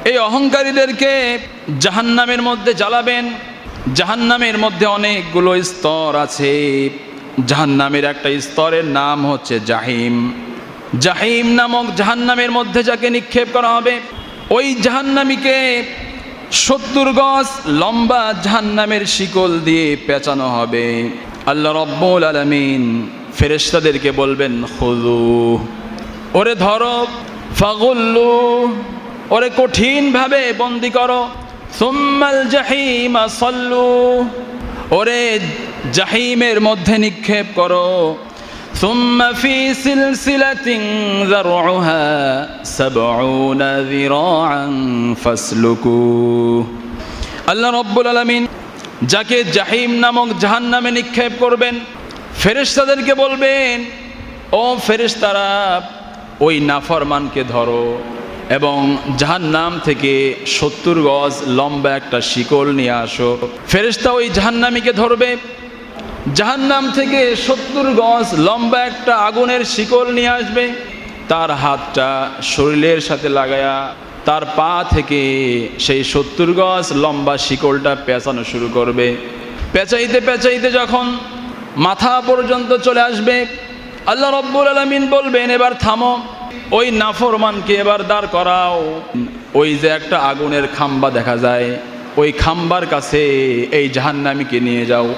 এই অহংকারীদেরকে জাহান্নামের মধ্যে জ্বালাবেন। জাহান্নামের মধ্যে অনেকগুলো স্তর আছে। জাহান্নামের একটা স্তরের নাম হচ্ছে জাহিম। জাহিম নামক জাহান্নামের মধ্যে যাকে নিক্ষেপ করা হবে, ওই জাহান্নামীকে 70 গজ লম্বা জাহান্নামের শিকল দিয়ে পেঁচানো হবে। আল্লাহ রব্বুল আলামিন ফেরেশতাদেরকে বলবেন, খুযু, ওরে ধরো, ফাগুল্লু, ওরে কঠিনভাবে বন্দি করো, সুম্মাল জাহিমা সাল্লু, ওরে জাহিমের মধ্যে নিক্ষেপ করো, সুম্মা ফি সিলসিলাতিন যারউহা ৭০ যিরাআন ফাসলুকু। আল্লাহ রাব্বুল আলামিন যাকে জাহিম নামক জাহান্নামে নিক্ষেপ করবেন, ফেরেশতাদেরকে বলবেন, ও ফেরেশতারা, ওই নাফরমানকে ধরো এবং জাহান্নাম থেকে ৭০ গজ লম্বা একটা শিকল নিয়ে আসো। ফেরেশতা ওই জাহান্নামীকে ধরবে, জাহান্নাম থেকে ৭০ গজ লম্বা একটা আগুনের শিকল নিয়ে আসবে, তার হাতটা শরীরের সাথে লাগায়া তার পা থেকে সেই ৭০ গজ লম্বা শিকলটা পেঁচানো শুরু করবে। পেঁচাইতে পেঁচাইতে যখন মাথা পর্যন্ত চলে আসবে, আল্লাহ রব্বুল আলামিন বলবেন, এবার থামো, ওই নাফরমানকে এবার দাঁড় করাও। ওই যে একটা আগুনের খাম্বা দেখা যায়, ওই খাম্বার কাছে এই জাহান্নামীকে নিয়ে যাও।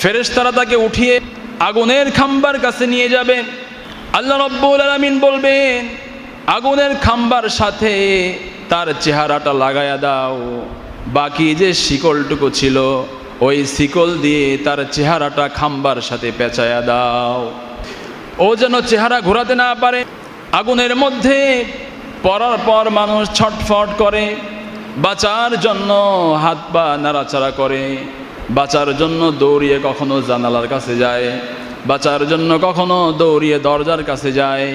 ফেরেশতারা তাকে উঠিয়ে আগুনের খাম্বার কাছে নিয়ে যাবে। আল্লাহ রব্বুল আলামিন বলবেন, আগুনের খাম্বার সাথে তার চেহারাটা লাগায়া দাও, বাকি যে শিকলটুকু ছিল ওই শিকল দিয়ে তার চেহারাটা খাম্বার সাথে পেঁচায়া দাও, ও যেন চেহারা ঘোরাতে না পারে। আগুনের মধ্যে পড়ার পর মানুষ ছটফট করে, বাঁচার জন্য হাত পা নাড়াচাড়া করে, বাঁচার জন্য দৌড়িয়ে কখনো জানালার কাছে যায়, বাঁচার জন্য কখনো দৌড়িয়ে দরজার কাছে যায়,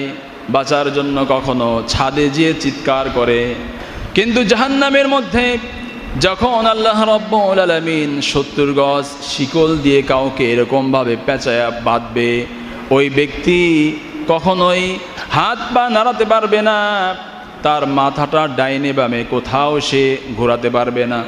বাঁচার জন্য কখনো ছাদে যেয়ে চিৎকার করে। কিন্তু জাহান্নামের মধ্যে যখন আল্লাহ রাব্বুল আলামিন ৭০ গজ শিকল দিয়ে কাউকে এরকমভাবে পেঁচায়া বাঁধবে, ওই ব্যক্তি কখনোই হাত পা নাড়াতে পারবে না, তার মাথাটা ডাইনে বামে কোথাও সে ঘোরাতে পারবে না।